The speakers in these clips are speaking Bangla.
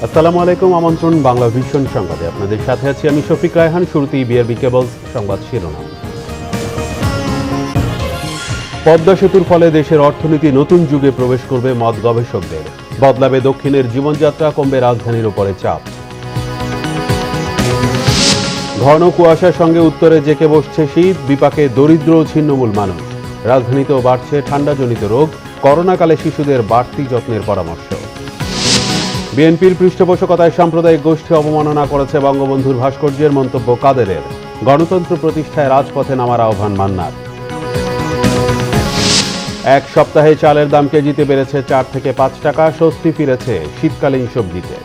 আসসালামু আলাইকুম, আমন্ত্রণ বাংলা ভিশন সংবাদে। আপনাদের সাথে আছি আমি শফিক রায়হান। শুরুতেই বিআরবি কেবলস সংবাদ শিরোনাম। পদ্মা সেতুর ফলে দেশের অর্থনীতি নতুন যুগে প্রবেশ করবে মত গবেষকদের। বদলাবে দক্ষিণের জীবনযাত্রা, কমবে রাজধানীর উপরে চাপ। ঘন কুয়াশার সঙ্গে উত্তরে জেঁকে বসছে শীত, বিপাকে দরিদ্র ও ছিন্নমূল মানুষ। রাজধানীতেও বাড়ছে ঠান্ডাজনিত রোগ, করোনাকালে শিশুদের বাড়তি যত্নের পরামর্শ। বিএনপির পৃষ্ঠপোষকতায় সাম্প্রদায়িক গোষ্ঠী অবমাননা করেছে বঙ্গবন্ধুর ভাস্কর্যের, মন্তব্য কাদেরের। গণতন্ত্র প্রতিষ্ঠায় রাজপথে নামার আহ্বান মান্নার। এক সপ্তাহে চালের দাম কেজিতে বেড়েছে 4 থেকে 5 টাকা, স্বস্তি ফিরেছে শীতকালীন সবজিতে।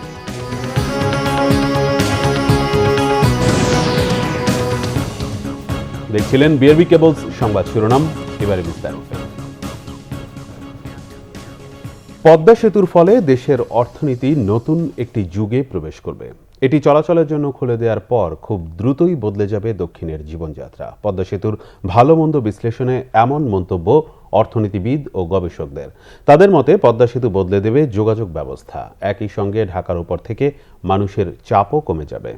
দেখছিলেন বিআরবি কেবলস সংবাদ শিরোনাম, এবারে বিস্তারিত। পদ্মা সেতুর ফলে দেশের অর্থনীতি নতুন একটি যুগে প্রবেশ করবে। এটি চলাচলের জন্য খুলে দেওয়ার পর খুব দ্রুতই বদলে যাবে দক্ষিণের জীবনযাত্রা। পদ্মা সেতুর ভালো মন্দ বিশ্লেষণে এমন মন্তব্য অর্থনীতিবিদ ও গবেষকদের। তাদের মতে পদ্মা সেতু বদলে দেবে যোগাযোগ ব্যবস্থা, একই সঙ্গে ঢাকার উপর থেকে মানুষের চাপও কমে যাবে।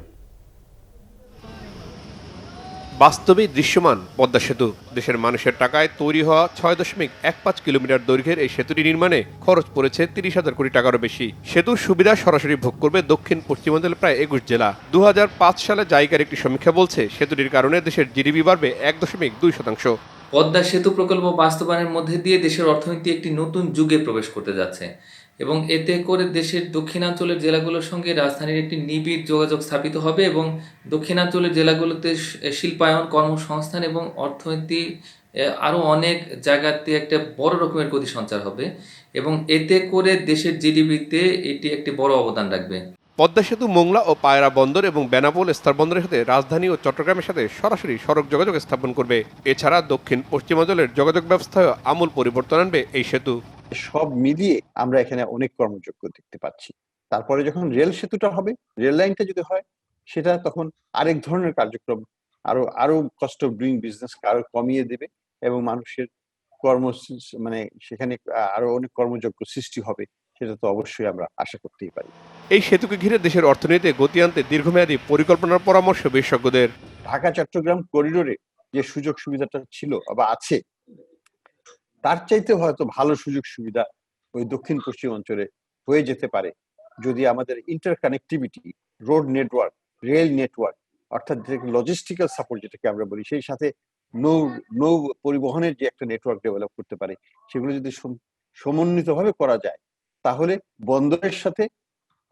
বাস্তবে দৃশ্যমান পদ্মা সেতু। দেশের মানুষের টাকায় তৈরি হওয়া 6.15 কিলোমিটার দৈর্ঘ্যের এই সেতুটি নির্মাণে খরচ পড়েছে 30,000 কোটি টাকারও বেশি। সেতুর সুবিধা সরাসরি ভোগ করবে দক্ষিণ পশ্চিমাঞ্চলের প্রায় 21 জেলা। 2005 সালে জাইকার একটি সমীক্ষা বলছে সেতুটির কারণে দেশের জিডিপি বাড়বে 1.2%। পদ্মা সেতু প্রকল্প বাস্তবায়নের মধ্যে দিয়ে দেশের অর্থনীতি একটি নতুন যুগে প্রবেশ করতে যাচ্ছে এবং এতে করে দেশের দক্ষিণাঞ্চলের জেলাগুলোর সঙ্গে রাজধানীর একটি নিবিড় যোগাযোগ স্থাপিত হবে এবং দক্ষিণাঞ্চলের জেলাগুলোতে শিল্পায়ন, কর্মসংস্থান এবং অর্থনীতি আরও অনেক জায়গাতে একটা বড় রকমের গতি সঞ্চার হবে এবং এতে করে দেশের জিডিপিতে এটি একটি বড় অবদান রাখবে। পদ্মা সেতু মোংলা ও পায়রা বন্দর এবং বেনাপোল স্থল বন্দরের সাথে রাজধানী ও চট্টগ্রামের সাথে সরাসরি সড়ক যোগাযোগ স্থাপন করবে। এছাড়া দক্ষিণ পশ্চিমাঞ্চলের যোগাযোগ ব্যবস্থায় আমূল পরিবর্তন আনবে এই সেতু। সব মিলিয়ে আমরা এখানে অনেক কর্মযোগ্য দেখতে পাচ্ছি। তারপরে যখন রেল সেতুটা হবে, রেল লাইনটা যদি হয়, সেটা তখন আরেক ধরনের কার্যক্রম, আরো কস্ট অফ ডুইং বিজনেস আরো কমিয়ে দেবে এবং মানুষের কর্ম মানে সেখানে আরো অনেক কর্মযোগ্য সৃষ্টি হবে। সেটা তো অবশ্যই আমরা আশা করতেই পারি। এই সেতুকে ঘিরে দেশের অর্থনীতিতে গতি আনতে দীর্ঘমেয়াদী পরিকল্পনার পরামর্শ বিশেষজ্ঞদের। ঢাকা চট্টগ্রাম করিডোরে যে সুযোগ সুবিধাটা ছিল বা আছে, তার চাইতে হয়তো ভালো সুযোগ সুবিধা ওই দক্ষিণ পশ্চিম অঞ্চলে হয়ে যেতে পারে যদি আমাদের ইন্টারকানেক্টিভিটি, রোড নেটওয়ার্ক, রেল নেটওয়ার্ক, অর্থাৎ লজিস্টিক্যাল সাপোর্ট যেটাকে আমরা বলি, সেই সাথে নৌ পরিবহনের যে একটা নেটওয়ার্ক ডেভেলপ করতে পারে, সেগুলো যদি সমন্বিতভাবে করা যায়, তাহলে বন্দরের সাথে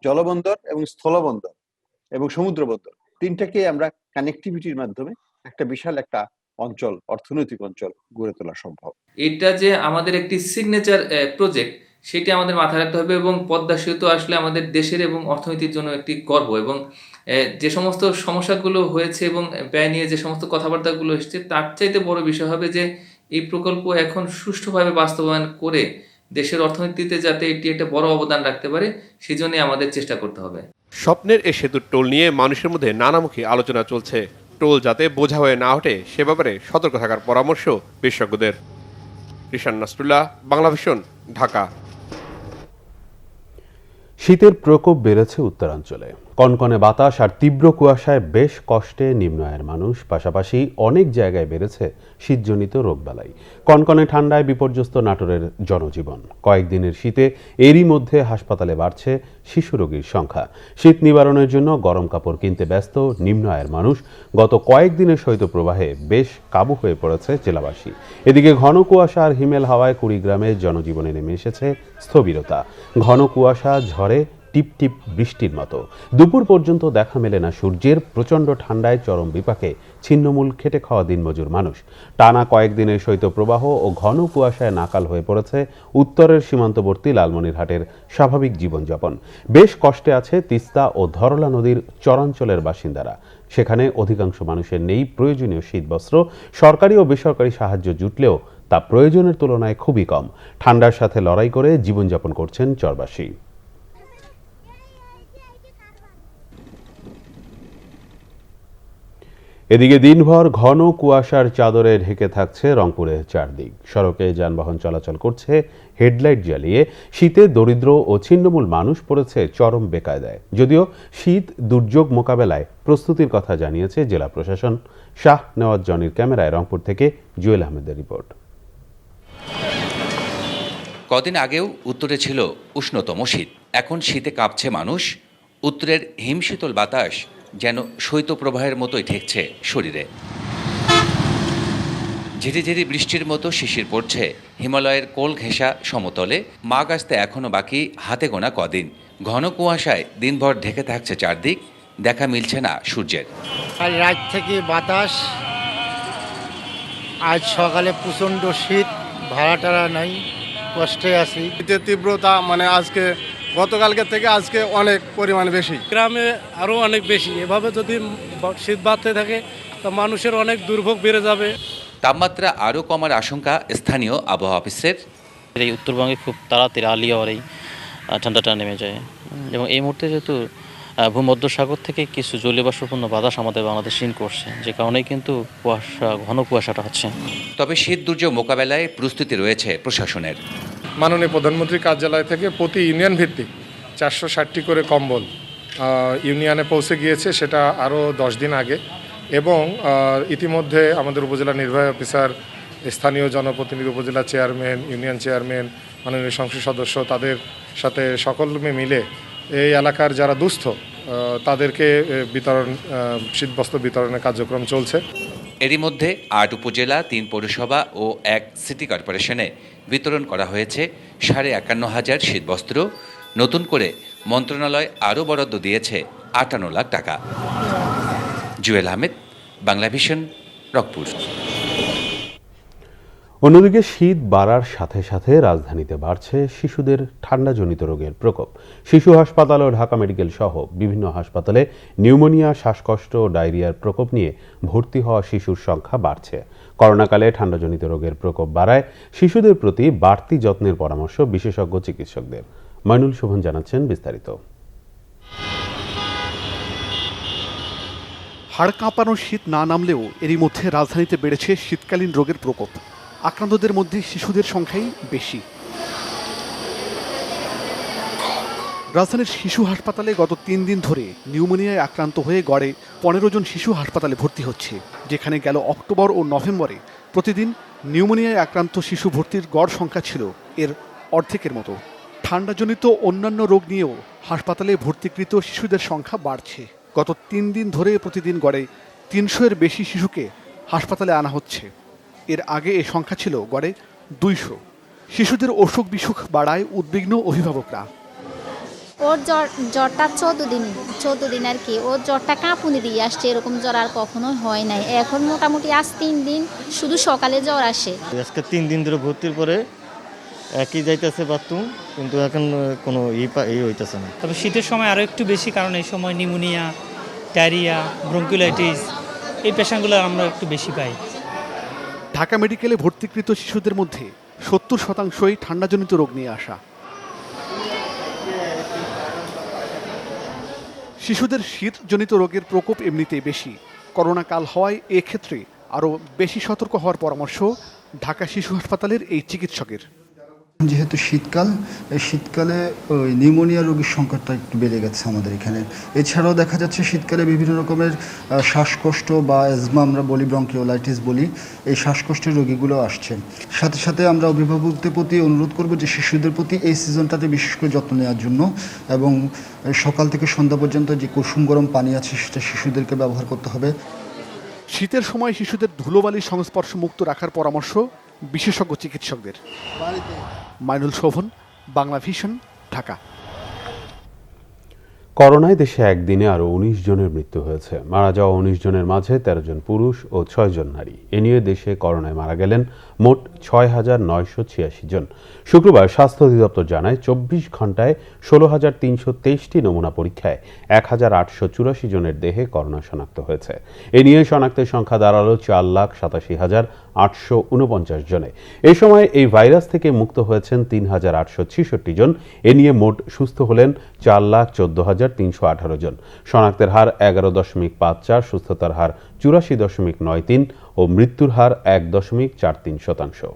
জলবন্দর এবং স্থলবন্দর এবং সমুদ্র বন্দর তিনটাকে আমরা কানেক্টিভিটির মাধ্যমে একটা বিশাল একটা অঞ্চল, অর্থনৈতিক অঞ্চল গড়ে তোলা সম্ভব। এটা যে আমাদের একটি সিগনেচার প্রজেক্ট, সেটি আমাদের মাথায় রাখতে হবে এবং পদ্মা সেতু আসলে আমাদের দেশের এবং অর্থনীতির জন্য একটি গর্ব এবং যে সমস্ত সমস্যাগুলো হয়েছে এবং ব্যয় নিয়ে যে সমস্ত কথাবার্তাগুলো এসেছে, তার চাইতে বড় বিষয় হবে যে এই প্রকল্প এখন সুষ্ঠুভাবে বাস্তবায়ন করে দেশের অর্থনীতিতে যাতে এটি একটা বড় অবদান রাখতে পারে, সেই জন্যই আমাদের চেষ্টা করতে হবে। স্বপ্নের এই সেতুর টোল নিয়ে মানুষের মধ্যে নানামুখী আলোচনা চলছে। টোল যাতে বোঝা হয়ে না ওঠে সে ব্যাপারে সতর্ক থাকার পরামর্শ বিশেষজ্ঞদের। রিশান নাসরুল্লাহ, বাংলা ভিশন, ঢাকা। শীতের প্রকোপ বেড়েছে উত্তরাঞ্চলে। কনকনে বাতাস আর তীব্র কুয়াশায় বেশ কষ্টে নিম্ন আয়ের মানুষ, পাশাপাশি অনেক জায়গায় বেড়েছে শীতজনিত রোগবালাই। কনকনে ঠান্ডায় বিপর্যস্ত নাটোরের জনজীবন। কয়েকদিনের শীতে এরই মধ্যে হাসপাতালে বাড়ছে শিশু রোগীর সংখ্যা। শীত নিবারণের জন্য গরম কাপড় কিনতে ব্যস্ত নিম্ন আয়ের মানুষ। গত কয়েকদিনের শৈত্যপ্রবাহে বেশ কাবু হয়ে পড়েছে জেলাবাসী। এদিকে ঘন কুয়াশা আর হিমেল হাওয়ায় কুড়িগ্রামের জনজীবনে নেমে এসেছে স্থবিরতা। ঘন কুয়াশা ঝড়ে টিপটিপ বৃষ্টির মতো। দুপুর পর্যন্ত দেখা মেলে না সূর্যের। প্রচণ্ড ঠান্ডায় চরম বিপাকে ছিন্নমূল খেটে খাওয়া দিনমজুর মানুষ। টানা কয়েকদিনের শৈত্যপ্রবাহ ও ঘন কুয়াশায় নাকাল হয়ে পড়েছে উত্তরের সীমান্তবর্তী লালমনিরহাটের স্বাভাবিক জীবনযাপন। বেশ কষ্টে আছে তিস্তা ও ধরলা নদীর চরাঞ্চলের বাসিন্দারা। সেখানে অধিকাংশ মানুষের নেই প্রয়োজনীয় শীতবস্ত্র। সরকারি ও বেসরকারি সাহায্য জুটলেও তা প্রয়োজনের তুলনায় খুবই কম। ঠান্ডার সাথে লড়াই করে জীবনযাপন করছেন চরবাসী। এদিকে দিনভর ঘন কুয়াশার চাদরে ঢেকে থাকছে রংপুরের চারদিক। সড়কে যানবাহন চলাচল করছে হেডলাইট জ্বালিয়ে। শীতে দরিদ্র ও ছিন্নমূল মানুষ পড়েছে চরম বেকায়দায়। যদিও শীত দুর্যোগ মোকাবেলায় প্রস্তুতির কথা জানিয়েছে জেলা প্রশাসন। শাহ নেওয়াজ জনির ক্যামেরায় রংপুর থেকে জুয়েল আহমেদের রিপোর্ট। কদিন আগেও উত্তরে ছিল উষ্ণতম শীত, এখন শীতে কাঁপছে মানুষ। উত্তরের হিমশীতল বাতাস যেন শৈত্যপ্রবাহের মতোই ঠেকছে শরীরে। ঝিরিঝিরি বৃষ্টির মতো শিশির পড়ছে হিমালয়ের কোল ঘেঁষা সমতলে। মাঘ আসতে এখনও বাকি হাতে গোনা কদিন। ঘন কুয়াশায় দিনভর ঢেকে থাকছে চারদিক, দেখা মিলছে না সূর্যের। কাল রাত থেকে বাতাস, আজ সকালে প্রচণ্ড শীত, ভাড়া টাড়া নাই, কষ্টে আছি। শীতের তীব্রতা আজকে গতকালকে থেকে আজকে অনেক পরিমাণে বেশি। গ্রামে আরও অনেক বেশি। এভাবে যদি শীত বাড়তে থাকে তা মানুষের অনেক দুর্ভোগ বেড়ে যাবে। তাপমাত্রা আরও কমার আশঙ্কা স্থানীয় আবহাওয়া অফিসের। এই উত্তরবঙ্গে খুব তাড়াতাড়ি আর্লি আওয়ারেই ঠান্ডাটা নেমে যায় এবং এই মুহূর্তে যেহেতু ভূমধ্যসাগর থেকে কিছু জলীয় বাষ্পপূর্ণ বাতাস আমাদের বাংলাদেশ ইন করছে, যে কারণেই কিন্তু ঘন কুয়াশাটা হচ্ছে। তবে শীত দুর্যোগ মোকাবেলায় প্রস্তুতি রয়েছে প্রশাসনের। মাননীয় প্রধানমন্ত্রীর কার্যালয় থেকে প্রতি ইউনিয়ন ভিত্তিক 460টি করে কম্বল ইউনিয়নে পৌঁছে গিয়েছে, সেটা আরও 10 দিন আগে। এবং ইতিমধ্যে আমাদের উপজেলা নির্বাহী অফিসার, স্থানীয় জনপ্রতিনিধি, উপজেলা চেয়ারম্যান, ইউনিয়ন চেয়ারম্যান, মাননীয় সংসদ সদস্য, তাদের সাথে সকলে মিলে এই এলাকার যারা দুস্থ তাদেরকে শীতবস্ত্র বিতরণের কার্যক্রম চলছে। এরই মধ্যে 8 উপজেলা, 3 পৌরসভা ও 1 সিটি কর্পোরেশনে বিতরণ করা হয়েছে 51,500 শীতবস্ত্র। নতুন করে মন্ত্রণালয় আরও বরাদ্দ দিয়েছে 58 লাখ টাকা। জুয়েল আহমেদ, বাংলা ভিশন, রংপুর। অন্যদিকে শীত বাড়ার সাথে সাথে রাজধানীতে বাড়ছে শিশুদের ঠান্ডাজনিত রোগের প্রকোপ। শিশু হাসপাতাল ও ঢাকা মেডিকেল সহ বিভিন্ন হাসপাতালে নিউমোনিয়া, শ্বাসকষ্ট ও ডায়রিয়ার প্রকোপ নিয়ে ভর্তি হওয়া শিশুর সংখ্যা বাড়ছে। করোনাকালে ঠান্ডাজনিত রোগের প্রকোপ বাড়ায় শিশুদের প্রতি বাড়তি যত্নের পরামর্শ বিশেষজ্ঞ চিকিৎসকদের। মাইনুল শোভন জানাচ্ছেন বিস্তারিত। হাড় কাঁপানো শীত না নামলেও এরই মধ্যে রাজধানীতে বেড়েছে শীতকালীন রোগের প্রকোপ। আক্রান্তদের মধ্যে শিশুদের সংখ্যাই বেশি। রাজধানীর শিশু হাসপাতালে গত 3 দিন ধরে নিউমোনিয়ায় আক্রান্ত হয়ে গড়ে 15 জন শিশু হাসপাতালে ভর্তি হচ্ছে, যেখানে গেল অক্টোবর ও নভেম্বরে প্রতিদিন নিউমোনিয়ায় আক্রান্ত শিশু ভর্তির গড় সংখ্যা ছিল এর অর্ধেকের মতো। ঠান্ডাজনিত অন্যান্য রোগ নিয়েও হাসপাতালে ভর্তিকৃত শিশুদের সংখ্যা বাড়ছে। গত 3 দিন ধরে প্রতিদিন গড়ে 300-এর বেশি শিশুকে হাসপাতালে আনা হচ্ছে। এর আগে এ সংখ্যা ছিল গড়ে 200। শিশুদের অসুখ বিসুখ বাড়ায় উদ্বিগ্ন অভিভাবকরা। ওর জ্বরটা 14 দিন আর কি, ওর জ্বরটা কাঁপুনি দিয়ে আসছে, এরকম জ্বর আর কখনো হয় নাই। এখন মোটামুটি আজ 3 দিন শুধু সকালে জ্বর আসে। আজকে 3 দিন ধরে ভর্তির পরে একই যাইতেছে বাথরুম, কিন্তু এখন কোনো হইতেছে না। তবে শীতের সময় আরও একটু বেশি, কারণ এই সময় নিউমোনিয়া, ডায়রিয়া, ব্রঙ্কিওলাইটিস এই পেশেন্টগুলো আমরা একটু বেশি পাই। ঢাকা মেডিকেলে ভর্তিকৃত শিশুদের মধ্যে 70% ঠান্ডাজনিত রোগ নিয়ে আসা। শিশুদের শীতজনিত রোগের প্রকোপ এমনিতেই বেশি। করোনা কাল হওয়ায় এক্ষেত্রে আরও বেশি সতর্ক হওয়ার পরামর্শ ঢাকা শিশু হাসপাতালের এই চিকিৎসকের। যেহেতু শীতকাল, এই শীতকালে ওই নিউমোনিয়া রোগীর সংকটটা একটু বেড়ে গেছে আমাদের এখানে। এছাড়াও দেখা যাচ্ছে শীতকালে বিভিন্ন রকমের শ্বাসকষ্ট বা অ্যাজমা আমরা বলি, ব্রঙ্কিওলাইটিস বলি, এই শ্বাসকষ্টের রোগীগুলো আসছে। সাথে সাথে আমরা অভিভাবকদের প্রতি অনুরোধ করব যে শিশুদের প্রতি এই সিজনটাতে বিশেষ করে যত্ন নেওয়ার জন্য, এবং সকাল থেকে সন্ধ্যা পর্যন্ত যে কুসুম গরম পানি আছে সেটা শিশুদেরকে ব্যবহার করতে হবে। শীতের সময় শিশুদের ধুলোবালির সংস্পর্শ মুক্ত রাখার পরামর্শ বিশেষজ্ঞ চিকিৎসকদের। মাইনুল শোভন, বাংলা ভিশন, ঢাকা। করোনায় দেশে একদিনে আরও 19 জনের মৃত্যু হয়েছে। মারা যাওয়া 19 জনের মাঝে 13 জন পুরুষ ও 6 জন নারী। এ নিয়ে দেশে করোনায় মারা গেলেন মোট 6,986 জন। শুক্রবার স্বাস্থ্য অধিদপ্তর জানায় 24 ঘন্টায় 16,323টি নমুনা পরীক্ষায় 1,884 জনের দেহে করোনা শনাক্ত হয়েছে। এ নিয়ে শনাক্তের সংখ্যা দাঁড়ালো 4,87,800 849 জনে। এই সময় এই ভাইরাস থেকে মুক্ত হয়েছেন 3,866 জন। এ নিয়ে মোট সুস্থ হলেন 4,14,318 জন। শনাক্তের হার 11.54, সুস্থতার হার 84.93 ও মৃত্যুর হার 1.43%।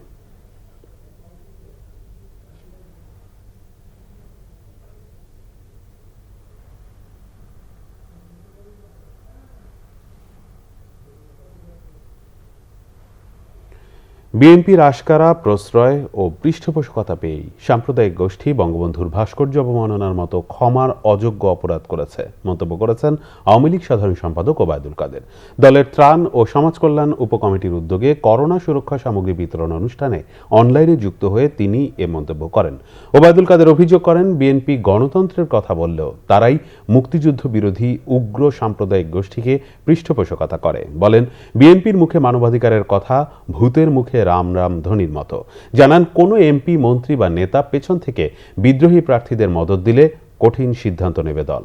বিএনপির আশকারা, প্রশ্রয় ও পৃষ্ঠপোষকতা পেয়েই সাম্প্রদায়িক গোষ্ঠী বঙ্গবন্ধুর ভাস্কর্য অবমাননার মতো ক্ষমার অযোগ্য অপরাধ করেছে মন্তব্য করেছেন আওয়ামী লীগ সাধারণ সম্পাদক ওবায়দুল কাদের। দলের ত্রাণ ও সমাজ কল্যাণ উপকমিটির উদ্যোগে করোনা সুরক্ষা সামগ্রী বিতরণ অনুষ্ঠানে অনলাইনে যুক্ত হয়ে তিনি এ মন্তব্য করেন। ওবায়দুল কাদের অভিযোগ করেন, বিএনপি গণতন্ত্রের কথা বললেও তারাই মুক্তিযুদ্ধ বিরোধী উগ্র সাম্প্রদায়িক গোষ্ঠীকে পৃষ্ঠপোষকতা করে। বলেন, বিএনপির মুখে মানবাধিকারের কথা, ভূতের মুখে রাম রাম ধ্বনির মতো। জানান, কোনো এমপি, মন্ত্রী বা নেতা পেছন থেকে বিদ্রোহী প্রার্থীদের মদদ দিলে কঠিন সিদ্ধান্ত নেবে দল।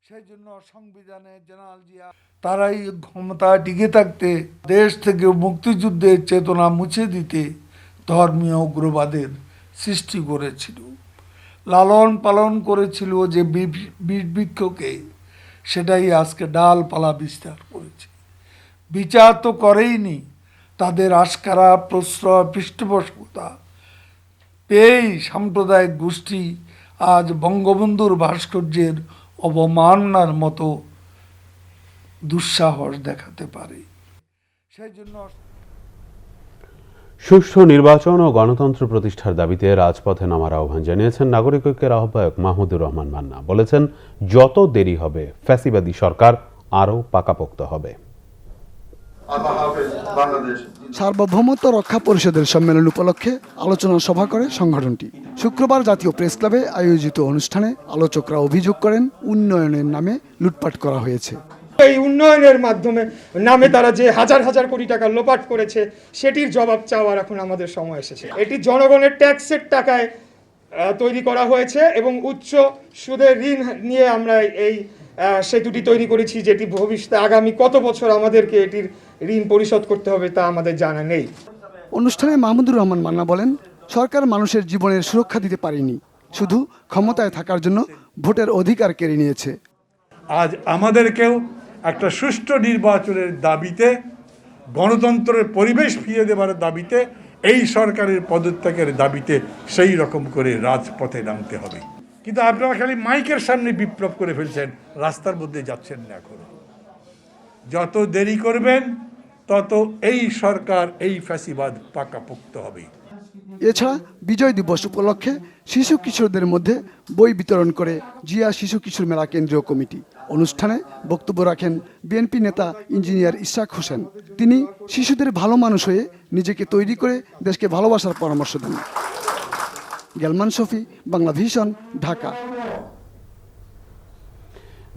সেই জন্য সংবিধানে জেনারেল জিয়া তারাই ক্ষমতা টিকে থাকতে দেশ থেকে মুক্তিযুদ্ধের চেতনা মুছে দিতে ধর্মীয় উগ্রবাদের সৃষ্টি করেছিল, লালন পালন করেছিল যে বৃক্ষকে, সেটাই আজকে ডালপালা বিস্তার করেছে। বিচার তো করেইনি, তাদের আশকারা, প্রশ্রয়, পৃষ্ঠপোষকতা পেয়েই সাম্প্রদায়িক গোষ্ঠী আজ বঙ্গবন্ধুর ভাস্কর্যের অবমাননার মতো দুঃসাহস দেখাতে পারে। সেই জন্য সুষ্ঠু নির্বাচন ও গণতন্ত্র প্রতিষ্ঠার দাবিতে রাজপথে নামার আহ্বান জানিয়েছেন নাগরিক ঐক্যের আহ্বায়ক মাহমুদুর রহমান মান্না। বলেছেন, যত দেরি হবে ফ্যাসিবাদী সরকার আরও পাকাপোক্ত হবে। সার্বভৌমত্ব রক্ষা পরিষদের সম্মেলন উপলক্ষে আলোচনা সভা করে সংগঠনটি। শুক্রবার জাতীয় প্রেস ক্লাবে আয়োজিত অনুষ্ঠানে আলোচকরা অভিযোগ করেন, উন্নয়নের নামে লুটপাট করা হয়েছে। এই উন্নয়নের নামে তারা যে হাজার হাজার কোটি টাকা লোপাট করেছে, সেটির জবাব চাওয়ার এখন আমাদের সময় এসেছে। এটি জনগণের ট্যাক্সের টাকায় তৈরি করা হয়েছে এবং উচ্চ সুদের ঋণ নিয়ে আমরা এই সেতুটি তৈরি করেছি, যেটি ভবিষ্যতে আগামী কত বছর আমাদেরকে এটির ঋণ পরিশোধ করতে হবে তা আমাদের জানা নেই। অনুষ্ঠানে মাহমুদুর রহমান মান্না বলেন, সরকার মানুষের জীবনের সুরক্ষা দিতে পারেনি, শুধু ক্ষমতায় থাকার জন্য ভোটের অধিকার কেড়ে নিয়েছে। আজ আমাদেরকেও একটা সুষ্ঠু নির্বাচনের দাবিতে, গণতন্ত্রের পরিবেশ ফিরিয়ে দেওয়ার দাবিতে, এই সরকারের পদত্যাগের দাবিতে সেই রকম করে রাজপথে নামতে হবে। কিন্তু আপনারা খালি মাইকের সামনে বিপ্লব করে ফেলছেন, রাস্তার মধ্যে যাচ্ছেন না। এখন যত দেরি করবেন তত এই সরকার, এই ফ্যাসিবাদ পাকাপোক্ত হবে। এছাড়া বিজয় দিবস উপলক্ষে শিশু কিশোরদের মধ্যে বই বিতরণ করে জিয়া শিশু কিশোর মেলা কেন্দ্রীয় কমিটি। অনুষ্ঠানে বক্তব্য রাখেন বিএনপি নেতা ইঞ্জিনিয়ার ইশরাক হোসেন। তিনি শিশুদের ভালো মানুষ হয়ে নিজেকে তৈরি করে দেশকে ভালোবাসার পরামর্শ দেন। গেলমান শফি, বাংলা ভিশন, ঢাকা।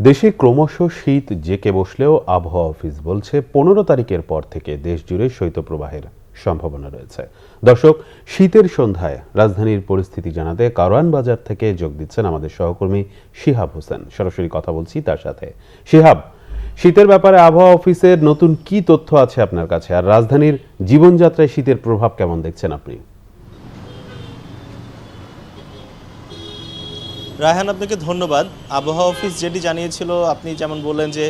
দেশে ক্রমশ শীত জেঁকে বসলেও আবহাওয়া অফিস বলছে 15 তারিখের পর থেকে দেশ জুড়ে শৈত্যপ্রবাহের সম্ভাবনা রয়েছে। দর্শক, শীতের সন্ধ্যায় রাজধানীর পরিস্থিতি জানাতে কারওয়ান বাজার থেকে যোগ দিচ্ছেন আমাদের সহকর্মী শিহাব হোসেন। সরাসরি কথা বলছি তার সাথে। শিহাব, শীতের ব্যাপারে আবহাওয়া অফিসের নতুন কি তথ্য আছে আপনার কাছে, আর রাজধানীর জীবনযাত্রায় শীতের প্রভাব কেমন দেখছেন আপনি? রায়হান, আপনাকে ধন্যবাদ। আবহাওয়া অফিস যেটি জানিয়েছিল, আপনি যেমন বললেন যে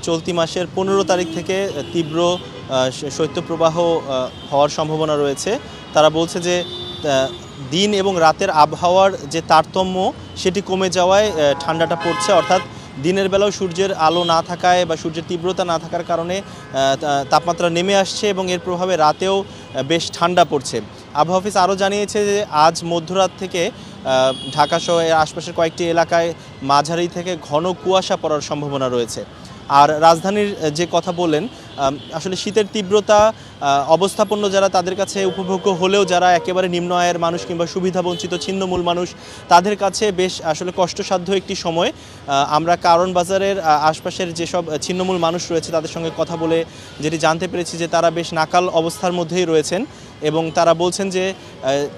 চলতি মাসের 15 তারিখ থেকে তীব্র শৈত্যপ্রবাহ হওয়ার সম্ভাবনা রয়েছে। তারা বলছে যে দিন এবং রাতের আবহাওয়ার যে তারতম্য সেটি কমে যাওয়ায় ঠান্ডাটা পড়ছে, অর্থাৎ দিনের বেলাও সূর্যের আলো না থাকায় বা সূর্যের তীব্রতা না থাকার কারণে তাপমাত্রা নেমে আসছে এবং এর প্রভাবে রাতেও বেশ ঠান্ডা পড়ছে। আবহাওয়া অফিস আরও জানিয়েছে যে আজ মধ্যরাত থেকে ঢাকা সহ এর আশপাশের কয়েকটি এলাকায় মাঝারি থেকে ঘন কুয়াশা পড়ার সম্ভাবনা রয়েছে। আর রাজধানীর যে কথা বললেন, আসলে শীতের তীব্রতা অবস্থাপন্ন যারা তাদের কাছে উপভোগ্য হলেও যারা একেবারে নিম্ন আয়ের মানুষ কিংবা সুবিধাবঞ্চিত ছিন্নমূল মানুষ তাদের কাছে বেশ আসলে কষ্টসাধ্য একটি সময়। আমরা কারণ বাজারের আশপাশের যেসব ছিন্নমূল মানুষ রয়েছে তাদের সঙ্গে কথা বলে যেটি জানতে পেরেছি যে তারা বেশ নাকাল অবস্থার মধ্যেই রয়েছেন এবং তারা বলছেন যে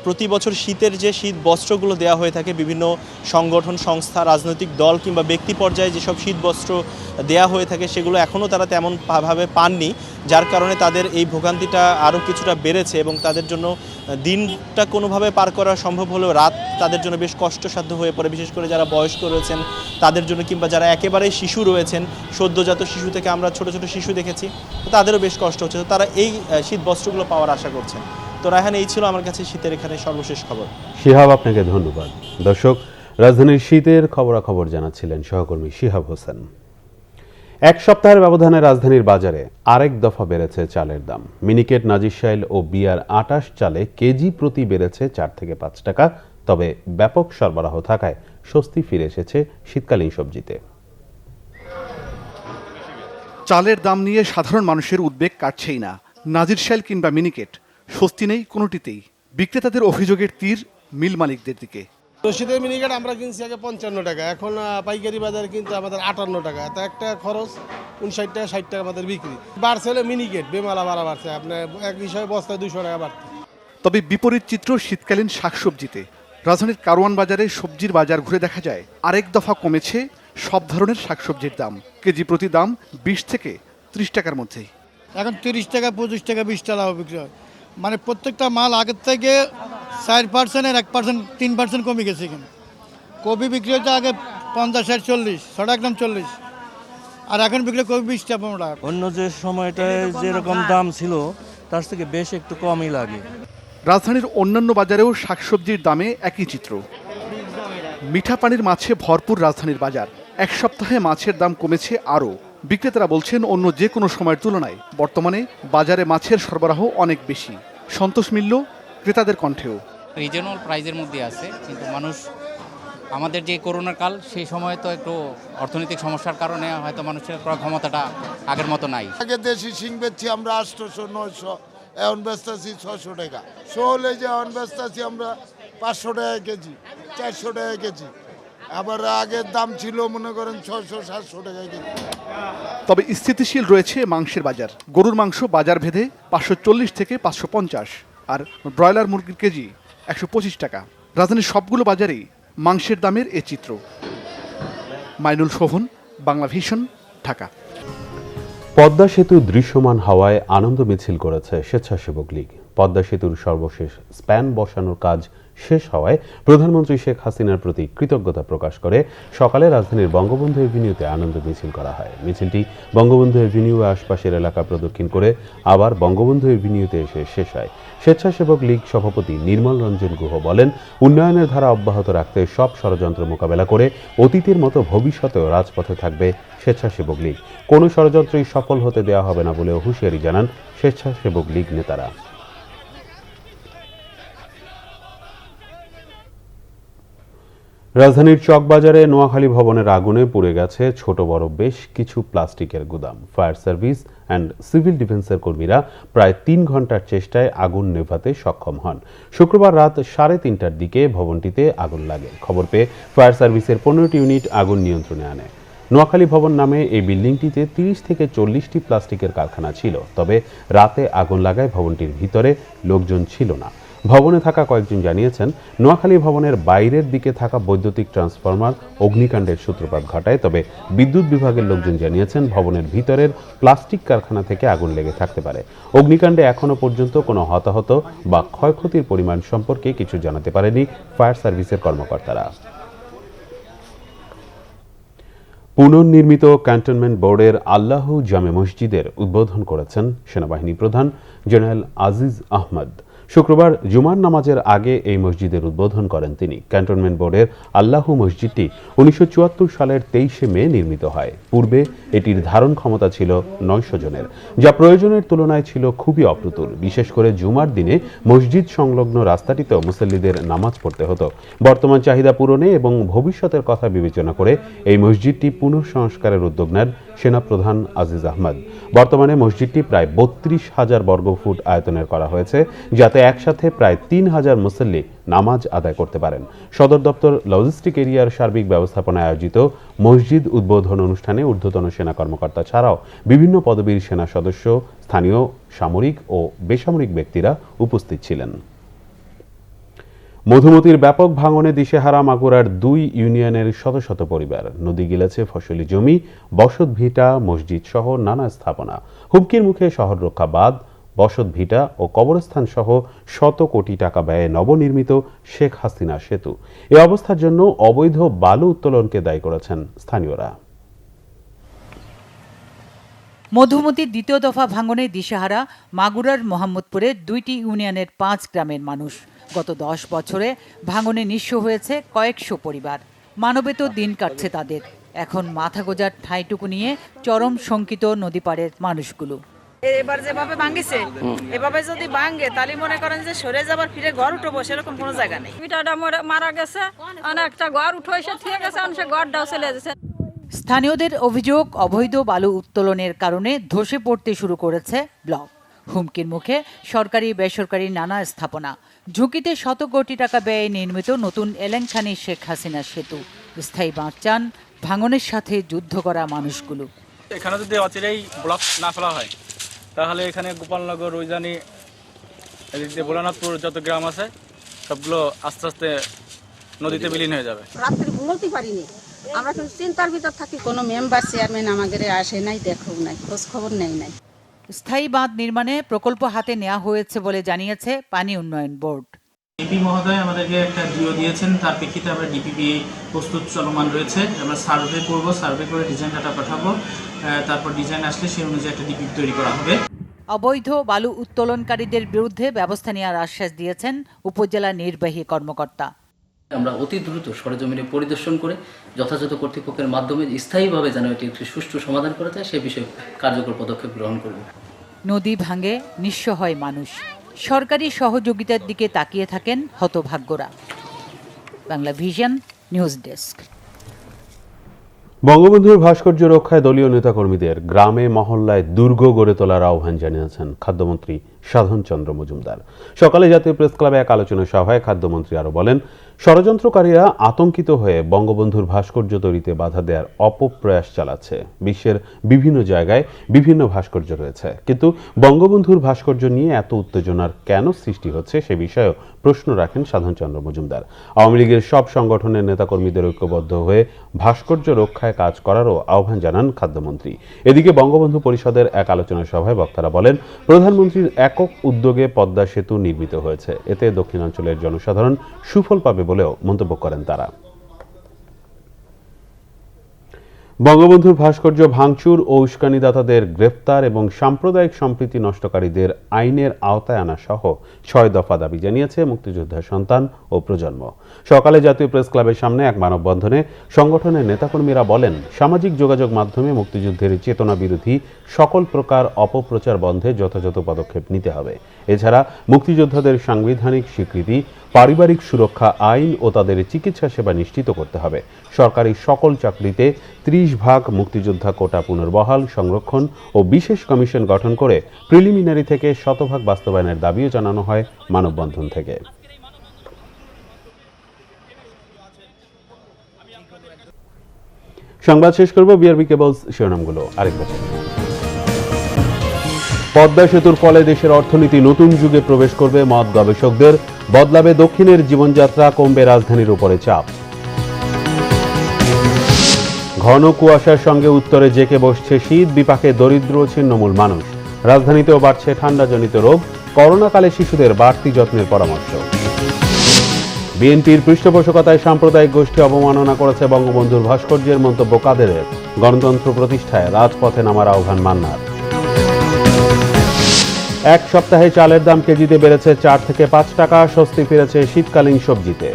প্রতি বছর শীতের যে শীত বস্ত্রগুলো দেওয়া হয়ে থাকে বিভিন্ন সংগঠন সংস্থা রাজনৈতিক দল কিংবা ব্যক্তি পর্যায়ে যেসব শীত বস্ত্র দেওয়া হয়ে থাকে সেগুলো এখনও তারা তেমনভাবে পাননি, যার কারণে তাদের এই ভোগান্তিটা আরও কিছুটা বেড়েছে এবং তাদের জন্য দিনটা কোনোভাবে পার করা সম্ভব হলেও রাত তাদের জন্য বেশ কষ্টসাধ্য হয়ে পড়ে, বিশেষ করে যারা বয়স্ক রয়েছেন তাদের জন্য কিংবা যারা একেবারেই শিশু রয়েছেন, সদ্যজাত শিশু থেকে আমরা ছোট ছোট শিশু দেখেছি, তাদেরও বেশ কষ্ট হচ্ছে। তো তারা এই শীত বস্ত্রগুলো পাওয়ার আশা করছেন। তো রায়হান, এই ছিল আমার কাছে শীতের এখানে সর্বশেষ খবর। শিহাব, আপনাকে ধন্যবাদ। দর্শক, রাজধানীর শীতের খবরাখবর জানাচ্ছিলেন সহকর্মী শিহাব হোসেন। এক সপ্তাহের ব্যবধানে রাজধানীর বাজারে আরেক দফা বেড়েছে চালের দাম। মিনিকেট, নাজিরশাইল ও বিয়ার ২৮ চালে কেজি প্রতি বেড়েছে ৪ থেকে ৫ টাকা। তবে ব্যাপক সরবরাহ থাকায় স্বস্তি ফিরে এসেছে শীতকালীন সবজিতে। চালের দাম নিয়ে সাধারণ মানুষের উদ্বেগ কাটছেই না। নাজিরশাইল কিংবা মিনিকেট, স্বস্তি নেই কোনোটিতেই। বিক্রেতাদের অভিযোগের তীর মিল মালিকদের দিকে। রশিদের মিনিকেট আমরা কিনছি আগে ৫৫ টাকা, এখন পাইকারি বাজারে কিন্তু আমাদের ৫৮ টাকা। এত একটা খরচ ৫৯ টাকা ৬০ টাকা আমাদের বিক্রি। বাড়ছে হলে মিনিকেট বেমালা বাড়া বাড়ছে, আপনার এক বিষয়ে বস্তায় ২০০ টাকা বাড়ছে। তবে বিপরীত চিত্র শীতকালীন শাকসবজিতে। রাজধানীর কারওয়ান বাজারে সবজির বাজার ঘুরে দেখা যায় আরেক দফা কমেছে সব ধরনের শাকসবজির দাম। কেজি প্রতি দাম ২০ থেকে ৩০ টাকার মধ্যেই। এখন ৩০ টাকা ২৫ টাকা ২০ টাকা বিক্রি হয়। মানে প্রত্যেকটা মাল আগের থেকে ৪% আর 1% 3% কমে গেছে। এখানে কপি বিক্রি হচ্ছে আগে ৫০ ৬০ ৪০ ছটা একদম ৪০, আর এখন বিক্রি কপি ২০ টাকা ১৫ টাকা। অন্য যে সময়টায় যেরকম দাম ছিল তার থেকে বেশ একটু কমই লাগে। রাজধানীর অন্যান্য বাজারেও শাকসবজির দামে একই চিত্র। মিঠা পানির মাছে ভরপুর রাজধানীর বাজার। এক সপ্তাহে মাছের দাম কমেছে আরও। বিক্রেতারা বলছেন অন্য যে কোনো সময়ের তুলনায় বর্তমানে বাজারে মাছের সরবরাহ অনেক বেশি। সন্তোষ মিলল ক্রেতাদের কণ্ঠেও। রিজনাল প্রাইজের মধ্যে আছে, কিন্তু মানুষ আমাদের যে করোনার কাল সেই সময় তো একটু অর্থনৈতিক সমস্যার কারণে হয়তো মানুষের ক্রয় ক্ষমতাটা আগের মতো নাই। আগে দেশি শিং বেচছি আমরা ৮০০ ৯০০, এখন বেচতেছি ৬০০ টাকা। শোল এই যে এখন বেচতেছি আমরা ৫০০ টাকা কেজি, ৪০০ টাকা কেজি। আবার আগের দাম ছিল মনে করেন ৬০০ ৭০০ টাকা কেজি। তবে স্থিতিশীল রয়েছে মাংসের বাজার। গরুর মাংস বাজার ভেদে ৫৪০ থেকে ৫৫০, আর ব্রয়লার মুরগির কেজি ১২৫ টাকা। রাজধানীর সবগুলো বাজারেই মাংসের দামের এ চিত্র। মাইনুল শোভন, বাংলা ভিশন, ঢাকা। পদ্মা সেতু দৃশ্যমান হওয়ায় আনন্দ মিছিল করেছে স্বেচ্ছাসেবক লীগ। পদ্মা সেতুর সর্বশেষ স্প্যান বসানোর কাজ শেষ হওয়ায় প্রধানমন্ত্রী শেখ হাসিনার প্রতি কৃতজ্ঞতা প্রকাশ করে সকালে রাজধানীর বঙ্গবন্ধু এভিনিউতে আনন্দ মিছিল করা হয়। মিছিলটি বঙ্গবন্ধু এভিনিউ আশপাশের এলাকা প্রদক্ষিণ করে আবার বঙ্গবন্ধু এভিনিউতে এসে শেষ হয়। স্বেচ্ছাসেবক লীগ সভাপতি নির্মল রঞ্জন গুহ বলেন, উন্নয়নের ধারা অব্যাহত রাখতে সব ষড়যন্ত্র মোকাবেলা করে অতীতের মতো ভবিষ্যতেও রাজপথে থাকবে স্বেচ্ছাসেবক লীগ। কোনো ষড়যন্ত্রই সফল হতে দেওয়া হবে না বলেও হুঁশিয়ারি জানান স্বেচ্ছাসেবক লীগ নেতারা। রাজধানীর চকবাজারে নোয়াখালী ভবনের আগুনে পুড়ে গেছে ছোট বড় বেশ কিছু প্লাস্টিকের গুদাম। ফায়ার সার্ভিস অ্যান্ড সিভিল ডিফেন্সের কর্মীরা প্রায় ৩ ঘন্টার চেষ্টায় আগুন নেভাতে সক্ষম হন। শুক্রবার রাত ৩:৩০টার দিকে ভবনটিতে আগুন লাগে। খবর পেয়ে ফায়ার সার্ভিসের ১৫টি ইউনিট আগুন নিয়ন্ত্রণে আনে। নোয়াখালী ভবন নামে এই বিল্ডিংটিতে ৩০ থেকে ৪০টি প্লাস্টিকের কারখানা ছিল। তবে রাতে আগুন লাগায় ভবনটির ভিতরে লোকজন ছিল না। ভবনে থাকা কয়েকজন জানিয়েছেন, নোয়াখালী ভবনের বাইরের দিকে থাকা বৈদ্যুতিক ট্রান্সফরমার অগ্নিকাণ্ডের সূত্রপাত ঘটায়। তবে বিদ্যুৎ বিভাগের লোকজন জানিয়েছেন, ভবনের ভিতরের প্লাস্টিক কারখানা থেকে আগুন লেগে থাকতে পারে। অগ্নিকাণ্ডে এখনও পর্যন্ত কোনো হতাহত বা ক্ষয়ক্ষতির পরিমাণ সম্পর্কে কিছু জানাতে পারেনি ফায়ার সার্ভিসের কর্মকর্তারা। পুনর্নির্মিত ক্যান্টনমেন্ট বোর্ডের আল্লাহ জামে মসজিদের উদ্বোধন করেছেন সেনাবাহিনী প্রধান জেনারেল আজিজ আহমদ। শুক্রবার জুমার নামাজের আগে এই মসজিদের উদ্বোধন করেন তিনি। ক্যান্টনমেন্ট বোর্ডের আল্লাহু মসজিদটি 1974 সালের 23 মে নির্মিত হয়। পূর্বে এটির ধারণ ক্ষমতা ছিল 900 জনের, যা প্রয়োজনের তুলনায় ছিল খুবই অপ্রতুল। বিশেষ করে জুমার দিনে মসজিদ সংলগ্ন রাস্তাটিতেও মুসল্লিদের নামাজ পড়তে হতো। বর্তমান চাহিদা পূরণে এবং ভবিষ্যতের কথা বিবেচনা করে এই মসজিদটি পুনঃসংস্কারের উদ্যোগ নেন সেনাপ্রধান আজিজ আহমদ। বর্তমানে মসজিদটি প্রায় 32,000 বর্গফুট আয়তনের করা হয়েছে, যাতে একসাথে প্রায় 3,000 মুসল্লি নামাজ আদায় করতে পারেন। সদর দপ্তর লজিস্টিক এরিয়ার সার্বিক ব্যবস্থাপনায় আয়োজিত মসজিদ উদ্বোধন অনুষ্ঠানে ঊর্ধ্বতন সেনা কর্মকর্তা ছাড়াও বিভিন্ন পদবীর সেনা সদস্য, স্থানীয় সামরিক ও বেসামরিক ব্যক্তিরা উপস্থিত ছিলেন। মধুমতির ব্যাপক ভাঙনে দিশেহারা মাগুরার 2 ইউনিয়নের শত শত পরিবার। নদী গিলেছে ফসলি জমি, বসত ভিটা, মসজিদ সহ নানা স্থাপনা। হুমকির মুখে শহর রক্ষা বাঁধ, বসত ভিটা ও কবরস্থান সহ শত কোটি টাকা ব্যয়ে নবনির্মিত শেখ হাসিনা সেতু। এ অবস্থার জন্য অবৈধ বালু উত্তোলনকে দায়ী করেছেন স্থানীয়রা। মধুমতির দ্বিতীয় দফা ভাঙনে দিশেহারা মাগুরার মোহাম্মদপুরের 2টি ইউনিয়নের 5 গ্রামের মানুষ। গত 10 বছরে ভাঙনে নিঃস্ব হয়েছে কয়েকশো পরিবার। মানবেত দিন কাটছে তাদের। এখন মাথা গোজার ঠাঁইটুকু নিয়ে চরম শঙ্কিত নদীপাড়ের মানুষগুলো। এবার যেভাবে ভাঙিছে, এভাবে যদি ভাঙে তাহলে মনে করেন যে সরে যাবার ফিরে ঘর উঠবো, সেরকম কোনো জায়গা নেই। পিটাটা মারা গেছে, অনেকটা ঘর উঠে ঠিক আছে, সে ঘরটাও চলে যাচ্ছে। স্থানীয়দের অভিযোগ, অবৈধ বালু উত্তোলনের কারণে ধসে পড়তে শুরু করেছে ব্লক। হুমকির মুখে সরকারি বেসরকারি নানা স্থাপনা। ঝুঁকিতে শত কোটি টাকা ব্যয়ে নির্মিত নতুন এলেংখানি শেখ হাসিনা সেতু। স্থায়ী বাঁধ চান ভাঙনের সাথে যুদ্ধ করা মানুষগুলো। এখানে যদি অচিরেই ব্লক না ফেলা হয়, তাহলে এখানে গোপালনগর, রইজানি, ভোলানাথপুর যত গ্রাম আছে সবগুলো আস্তে আস্তে নদীতে বিলীন হয়ে যাবে। রাত্রে ঘুমোতে পারিনি, আমরা কিন্তু চিন্তার ভিতর থাকি। কোনো মেম্বার চেয়ারম্যান আমাদের আসে নাই, দেখো নাই, খোঁজ খবর নেই নাই। স্থায়ী বাঁধ নির্মাণে প্রকল্প হাতে নেওয়া হয়েছে বলে জানিয়েছে পানি উন্নয়ন বোর্ড। ডিপি মহোদয় আমাদেরকে একটা ডিও দিয়েছেন, তার প্রেক্ষিতে আমরা ডিপিপি প্রস্তুত চলমান রয়েছে। আমরা সার্ভে করব, সার্ভে করে ডিজাইন ডাটা পাঠাবো, তারপর ডিজাইন আসলে সেই অনুযায়ী একটা ডিপি তৈরি করা হবে। অবৈধ বালু উত্তোলনকারীদের বিরুদ্ধে ব্যবস্থা নেওয়ার আশ্বাস দিয়েছেন উপজেলা নির্বাহী কর্মকর্তা। আমরা অতি দ্রুত সরেজমিনে পরিদর্শন করে যথাযথ কর্তৃপক্ষের মাধ্যমে স্থায়ীভাবে যেন এটি একটি সুষ্ঠু সমাধান করা যায় সে বিষয়ে কার্যকর পদক্ষেপ গ্রহণ করব। নদী ভাঙে নিঃস্ব হয় মানুষ। সরকারি সহযোগিতার দিকে তাকিয়ে থাকেন হতভাগ্যরা। Bangla vision news desk. বঙ্গবন্ধুর ভাস্কর্য রক্ষায় দলীয় নেতাকর্মীদের গ্রামে মহল্লায় দুর্গ গড়ে তোলার আহ্বান জানিয়েছেন খাদ্যমন্ত্রী সাধন চন্দ্র মজুমদার। সকালে জাতীয় প্রেস ক্লাবে এক আলোচনা সভায় খাদ্যমন্ত্রী আরও বলেন, ষড়যন্ত্রকারীরা আতঙ্কিত হয়ে বঙ্গবন্ধুর ভাস্কর্য তৈরিতে বাধা দেওয়ার অপপ্রয়াস চালাচ্ছে। বিশ্বের বিভিন্ন জায়গায় বিভিন্ন ভাস্কর্য রয়েছে, কিন্তু বঙ্গবন্ধুর ভাস্কর্য নিয়ে এত উত্তেজনার কেন সৃষ্টি হচ্ছে সে বিষয়েও প্রশ্ন রাখেন সাধন চন্দ্র মজুমদার। আওয়ামী লীগের সব সংগঠনের নেতাকর্মীদের ঐক্যবদ্ধ হয়ে ভাস্কর্য রক্ষায় কাজ করারও আহ্বান জানান খাদ্যমন্ত্রী। এদিকে বঙ্গবন্ধু পরিষদের এক আলোচনা সভায় বক্তারা বলেন, প্রধানমন্ত্রীর একক উদ্যোগে পদ্মা সেতু নির্মিত হয়েছে, এতে দক্ষিণাঞ্চলের জনসাধারণ সুফল পাবে বলেও মন্তব্য করেন তারা। বঙ্গবন্ধুর ভাস্কর্য ভাঙচুর ও উস্কানিদাতাদের গ্রেফতার এবং সাম্প্রদায়িক সম্প্রীতি নষ্টকারীদের আইনের আওতায় আনা সহ 6 দফা দাবি জানিয়েছে মুক্তিযোদ্ধার সন্তান ও প্রজন্ম। সকালে জাতীয় প্রেস ক্লাবের সামনে এক মানববন্ধনে সংগঠনের নেতাকর্মীরা বলেন, সামাজিক যোগাযোগ মাধ্যমে মুক্তিযুদ্ধের চেতনা বিরোধী সকল প্রকার অপপ্রচার বন্ধে যথাযথ পদক্ষেপ নিতে হবে। এছাড়া মুক্তিযোদ্ধাদের সাংবিধানিক স্বীকৃতি, পারিবারিক সুরক্ষা আইন ও তাদের চিকিৎসা সেবা নিশ্চিত করতে হবে। সরকারি সকল চাকরিতে 30% মুক্তিযোদ্ধা কোটা পুনর্বহাল, সংরক্ষণ ও বিশেষ কমিশন গঠন করে প্রিলিমিনারি থেকে 100% বাস্তবায়নের দাবিও জানানো হয় মানববন্ধন থেকে। সংবাদ শেষ করব বিআরবি কেবলস শিরোনামগুলো আরেকবার। পদ্মা সেতুর ফলে দেশের অর্থনীতি নতুন যুগে প্রবেশ করবে মত গবেষকদের। বদলাবে দক্ষিণের জীবনযাত্রা, কমবে রাজধানীর উপরে চাপ। ঘন কুয়াশার সঙ্গে উত্তরে জেঁকে বসছে শীত, বিপাকে দরিদ্র ছিন্নমূল মানুষ। রাজধানীতেও বাড়ছে ঠান্ডাজনিত রোগ, করোনাকালে শিশুদের বাড়তি যত্নের পরামর্শ। বিএনপির পৃষ্ঠপোষকতায় সাম্প্রদায়িক গোষ্ঠী অবমাননা করেছে বঙ্গবন্ধুর ভাস্কর্যের, মন্তব্য কাদেরের। গণতন্ত্র প্রতিষ্ঠায় রাজপথে নামার আহ্বান মান্নার। এক সপ্তাহে চালের দাম কেজিতে বেড়েছে 4 থেকে 5 টাকা, স্বস্তি ফিরেছে শীতকালীন সবজিতে।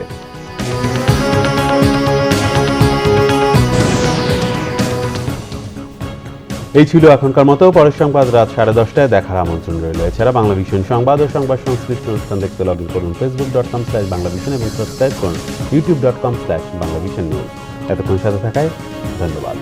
এই ছিল এখনকার মতো। পরের সংবাদ রাত 10:30টায় দেখার আমন্ত্রণ রইল। এছাড়া বাংলা ভিশন সংবাদ ও সংবাদ সংশ্লিষ্ট অনুষ্ঠান দেখতে লগ ইন করুন facebook.com/বাংলাভিশন এবং সাবস্ক্রাইব করুন youtube.com/বাংলাভিশন নিউজ। এতক্ষণ সাথে থাকায় ধন্যবাদ।